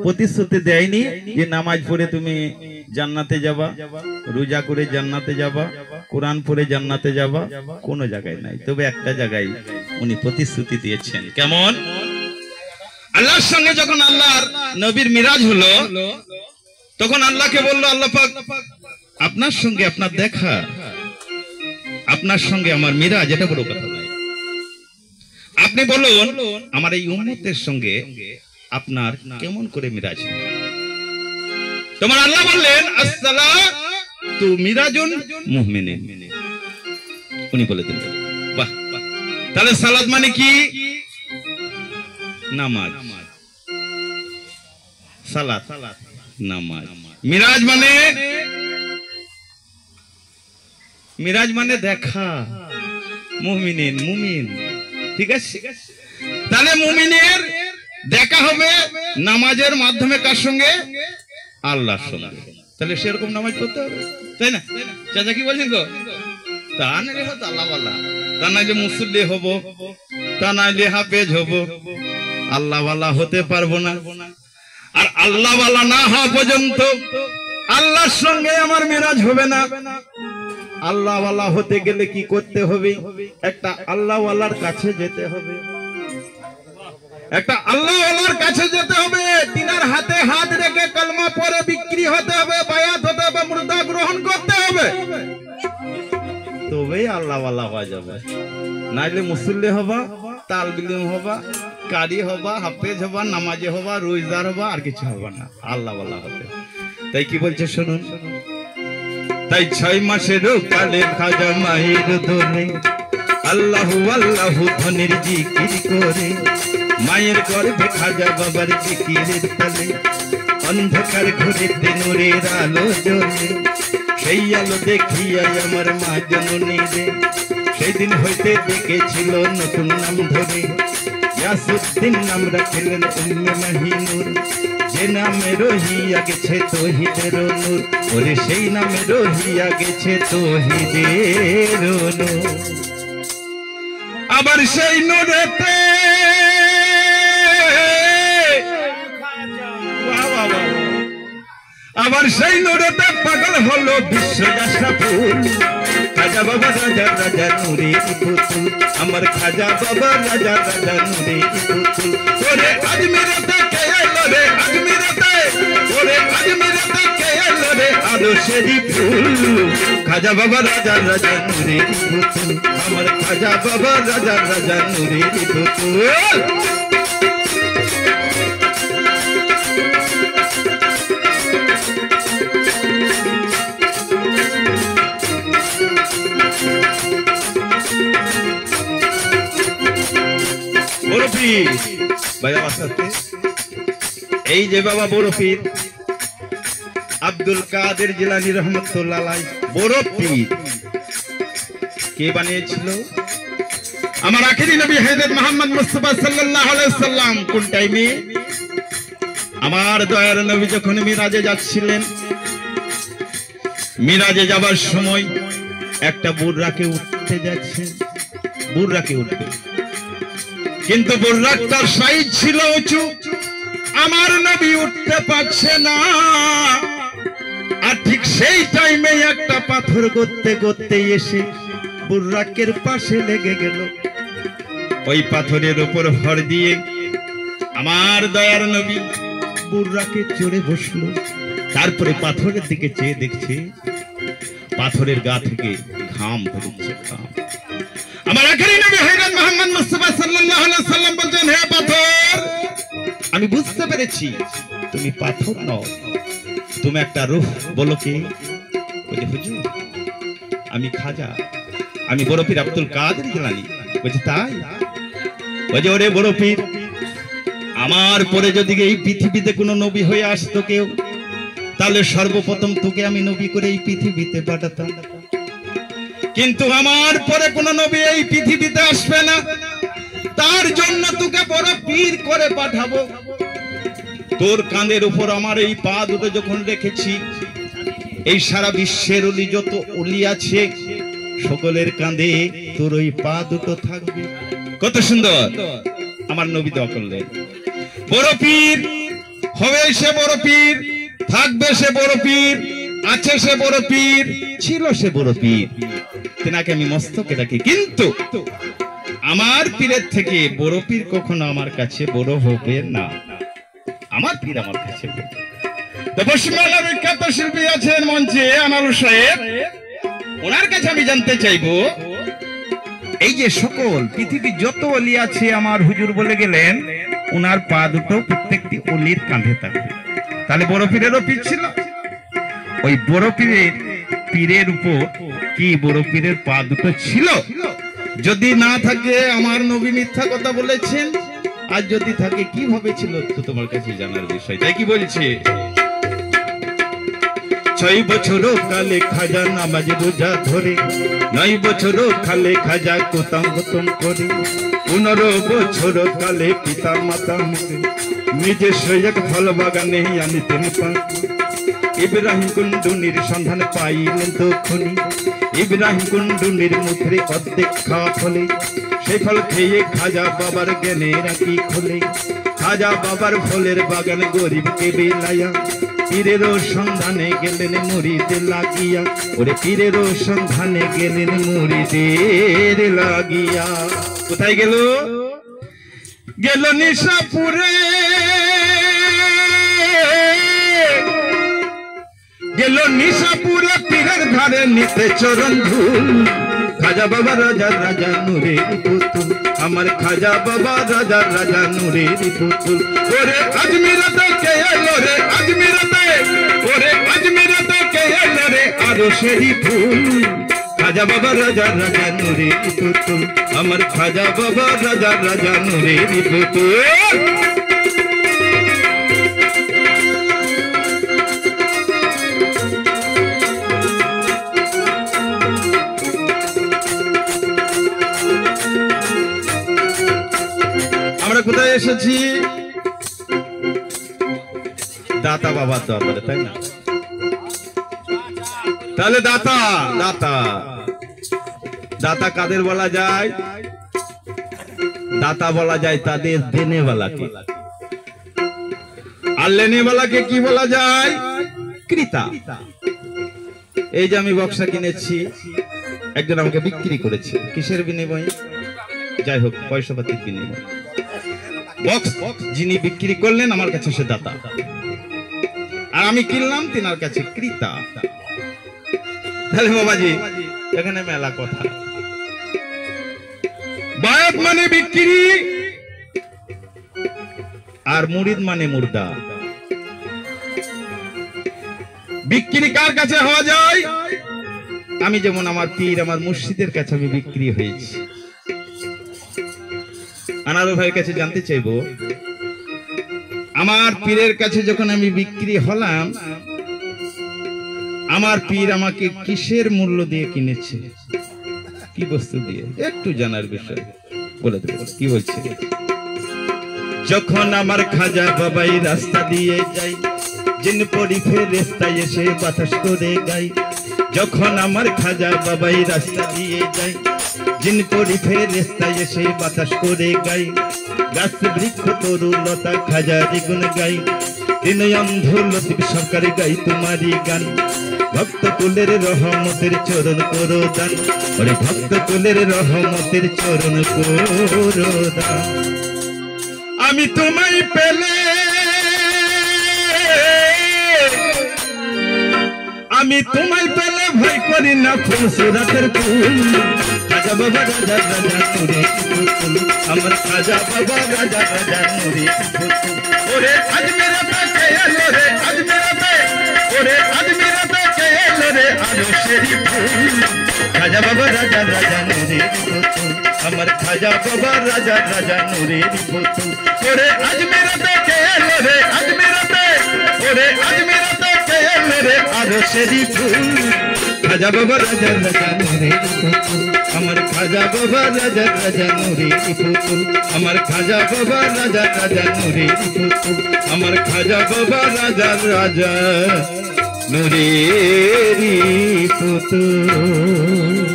প্রতিশ্রুতি দেয়নি যে নামাজ পড়ে তুমি জান্নাতে যাবা, রোজা করে জান্নাতে যাবা, কোরআন পড়ে জান্নাতে যাবা, কোনো জায়গায় নাই। তবে একটা জায়গায় উনি প্রতিশ্রুতি দিয়েছেন। কেমন? আল্লাহর সঙ্গে যখন আল্লাহর নবীর মিরাজ হলো, তখন আল্লাহকে বলল, আল্লাহ পাক আপনার সঙ্গে আপনার দেখা, আপনার সঙ্গে আমার মিরাজ, এটা বড় কথা নয়। আপনি বলুন আমার এই উম্মতের সঙ্গে আপনার কেমন করে মিরাজ? তোমার আল্লাহ বললেন আসসালাতু মিরাজুন মুমিনিন। উনি বলে দিলেন বাহ, তাহলে সালাত মানে কি? নামাজ। সালাত নামাজ। মিরাজ মানে, মিরাজ মানে দেখা। মুমিনিন, মুমিন, ঠিক আছে। তাহলে মুমিনের দেখা হবে নামাজের মাধ্যমে। কার সঙ্গে? আল্লাহর সঙ্গে। তাহলে সেরকম নামাজ পড়তে হবে, তাই না? চাচা কি বলছেন গো? তা নাইলে হতো আল্লাহ ওয়ালা, তা নাইলে মুসল্লি হব, তা নাইলে হাফেজ হব, আল্লাহ ওয়ালা হতে পারবো না। আর আল্লাহ ওয়ালা না হওয়া পর্যন্ত আল্লাহর সঙ্গে আমার মিরাজ হবে না। আল্লাহ ওয়ালা হতে গেলে কি করতে হবে? একটা আল্লাহ ওয়ালার কাছে যেতে হবে, একটা আল্লাহ ওয়ালার কাছে যেতে হবে। তিনার হাতে হাত রেখে কলমা পড়ে বিক্রি হতে হবে, বায়াত হতে হবে, মুর্দা গ্রহণ করতে হবে, তবেই আল্লাহ ওয়ালা হওয়া যাবে। নাইলে মুসল্লি হবা, তালবিলিম হবা, কারি হবা, হাফেজ হবা, নামাজি হবা, রোজদার হবা, আর কিছু হবা না আল্লাহ ওয়ালা হতে। তাই কি বলছে শুনুন। তাই 6 মাসের কালে খাজা মাহির ধরে আল্লাহু আল্লাহু ধনের জিকির করে, মায়ের গর্ভে খাজা বাবার জিকিরের তালে অন্ধকার ঘুরিতে নূরের আলো জ্বলে। সেই আলো দেখিয়া আমার মা জননী রে সেই দিন হইতে ডেকেছিল নতুন নাম ধরে। ইয়াসুদ্দিন নাম রাখিলেন উম্মে মাহিনুর, যে নামে রহিয়া গেছে তৌহিদের নূর। ওরে সেই নামে রহিয়া গেছে তৌহিদের নূর। আবার সেই নূরেতে আবার সেই নূরেতে পাগল হলো বিশ্বদাসা ফুল। খাজা বাবা রাজা রাজা নূরের পুতুল, আমার খাজা বাবা রাজা রাজা নূরের পুতুল। ওরে আজমিরেতে কে এলো রে, আজমিরেতে, ওরে আজমিরেতে কে এলো রে আরশেরি ফুল। খাজা বাবা রাজা রাজা নূরের পুতুল, আমার খাজা বাবা রাজা রাজা নূরের পুতুল। এই যে বাবা বড় পীর আব্দুল কাদের জিলানী রহমতুল্লাহ আলাইহি, বড় পীর কে বানিয়েছিল? আমার আখেরি নবী হযরত মুহাম্মদ মুস্তাফা সাল্লাল্লাহু আলাইহি সাল্লাম। কোন টাইমে? আমার দয়ার নবী যখন মিরাজে যাচ্ছিলেন, মিরাজে যাবার সময় একটা বুররাকে উঠতে যাচ্ছে, বুররাকে উঠবে, কিন্তু বুররাটার সাইজ ছিল উঁচু, আমার নবী উঠতে পারছে না। আর ঠিক সেই টাইমে একটা পাথর গড়তে গড়তে এসে বুররাকের পাশে লেগে গেল। ওই পাথরের উপর ভর দিয়ে আমার দয়ার নবী বুররাকে চড়ে বসলো। তারপরে পাথরের দিকে চেয়ে দেখছে পাথরের গা থেকে ঘাম বেরোচ্ছে, ঘাম। আমার আখেরি নবী হযরত মুহাম্মদ মুস্তাফা সাল্লাল্লাহু আলাইহি সাল্লাম বলছেন, হে পাথর, আমি বুঝতে পেরেছি তুমি পাথর নও, তুমি একটা রূহ। বলো কি? বলে হুজুর আমি খাজা, আমি বড় পীর আব্দুল কাদের জিলানী। বলছে তাই? বলে ওরে বড় পীর, আমার পরে যদি এই পৃথিবীতে কোনো নবী হয়ে আসতো কেউ, তাহলে সর্বপ্রথম তোকে আমি নবী করে এই পৃথিবীতে পাঠাতাম। কিন্তু আমার পরে কোন নবী এই পৃথিবীতে আসবে না, তার জন্য তোকে বড় পীর করে পাঠাবো। তোর কাঁধের উপর আমার এই পা দুটো যখন রেখেছি, এই সারা বিশ্বের অলি যত অলি আছে সকলের কাঁধে তোর ওই পা দুটো থাকবে। কত সুন্দর আমার নবী দোয়া করলেন। বড় পীর হবে সে বড় পীর, থাকবে সে বড় পীর, আছে সে বড় পীর, ছিল সে বড় পীর, তেনাকে আমি মস্তকে রাখি। কিন্তু আমার পীরের থেকে বড় পীর কখনো আমার কাছে বড় হবে না। আমার পীর আমার কাছে বড়। পশ্চিমবাংলার বিখ্যাত শিল্পী আছেন মঞ্চে আনারুল সাহেব, ওনার কাছে আমি জানতে চাইবো, এই যে সকল পৃথিবীর যত অলি আছে আমার হুজুর বলে গেলেন ওনার পা দুটো প্রত্যেকটি অলির কাঁধে থাকবে। তাহলে বড় পীরেরও পীর ছিল। ওই বড় পীরের উপর কি বড় পীরের পা দুটো ছিল? যদি না থাকে আমার নবী মিথ্যা কথা বলেছেন, আর যদি থাকে কিভাবে ছিল তো তোমার কাছে জানার বিষয়। তাই কি বলছে, 6 বছর কালে খাজা নামাজ রোজা ধরে, 9 বছর কালে খাজা কোতাম গতম করে, 15 বছর কালে পিতা মাতা মুখে নিজে সৈয়দ ফল বাগানে আনিতেন পান। ইব্রাহিম কুন্ডুনির সন্ধান পাইলেন তখনই, ইব্রাহিম কুন্ডুনির মুখে অর্ধেক খাওয়া ফলে, সেই ফল খেয়ে খাজা বাবার জ্ঞানে রাখি খোলে। খাজা বাবার ফলের বাগান গরিবকে বিলাইয়া, পীরেরও সন্ধানে গেলেন মুরিদের লাগিয়া। ওরে পীরেরও সন্ধানে গেলেন মুরিদের লাগিয়া। কোথায় গেল? গেল নিশাপুরে, গেল নিশাপুরে পীরের ধারে নিতে চরণ ধুল। খাজা বাবা রাজা রাজা নূরের পুতুল, আমার খাজা বাবা রাজা রাজা নূরের পুতুল। ওরে আজমিরাতে কে এলো রে, আজমিরাতে, ওরে আজমিরাতে কে এলো রে আরো সেরি ফুল। খাজা বাবা রাজা রাজা নূরের পুতুল, আমার খাজা বাবা রাজা রাজা নূরের পুতুল। আমরা কোথায় এসেছি? দাতা বাবার দরবারে, তাই না? তাহলে দাতা, দাতা দাতা কাদের বলা যায়? দাতা বলা যায় তাদের দেনেওয়ালাকে। আর লেনেওয়ালাকে কি বলা যায়? ক্রেতা। এই যে আমি বক্সা কিনেছি, একজন আমাকে বিক্রি করেছে, কিসের বিনিময়ে? যাই হোক, পয়সা পাতির বিনিময়ে। বক্স যিনি বিক্রি করলেন আমার কাছে সে দাতা, আর আমি কিনলাম তিনার কাছে ক্রেতা। তাহলে বাবাজি এখানে মেলা কথা। বায়াত মানে বিক্রি, আর মুরিদ মানে মুর্দা। বিক্রি কার কাছে হওয়া যায়? আমি যেমন আমার পীর আমার মুর্শিদের কাছে আমি বিক্রি হয়েছি। আনারু ভাইয়ের কাছে জানতে চাইবো, আমার পীরের কাছে যখন আমি বিক্রি হলাম, আমার পীর আমাকে কিসের মূল্য দিয়ে কিনেছে, কি বস্তু দিয়ে, একটু জানার বিষয় বলে দেব। কি বলছে? যখন আমার খাজা বাবাই রাস্তা দিয়ে যাই, জিন পরি ফেরেশতা এসে বাতাস করে গাই। যখন আমার খাজা বাবাই রাস্তা দিয়ে যাই, জিন পরি ফেরেশতা এসে বাতাস করে গাই। গাছ বৃক্ষ তরু লতা খাজারি গুণ গাই, দিন অন্ধ লতিফ সরকারি গাই তোমারই গান। ভক্ত কুলের রহমতের চরণ করো দান, ওরে ভক্ত কুলের রহমতের চরণ করো দান। আমি তোমায় পেলে, আমি তোমায় পেলে ভয় করি না ফুলসুরাতের ফুল। খাজা বাবা রাজা রাজা নূরের পুতুল, আমার খাজা বাবা রাজা রাজা নূরের পুতুল। ওরে আজমিরাতে কে এলো রে, আজমিরাতে, ওরে আজমিরাতে কে এলো রে আরো সেরি ফুল। খাজা বাবা রাজা রাজা নূরের পুতুল, আমার খাজা বাবা রাজা রাজা নূরের পুতুল। ওরে আজমিরাতে কে এলো রে, আজমিরাতে, ওরে আজমিরাতে কে এলো রে আরো সেরি ফুল। খাজা বাবা রাজা রাজা নূরের পুতুল, আমার খাজা বাবা রাজা রাজা নূরের পুতুল। আমার খাজা বাবা রাজা রাজা নূরের পুতুল, আমার খাজা বাবা রাজা রাজা নূরের পুতুল।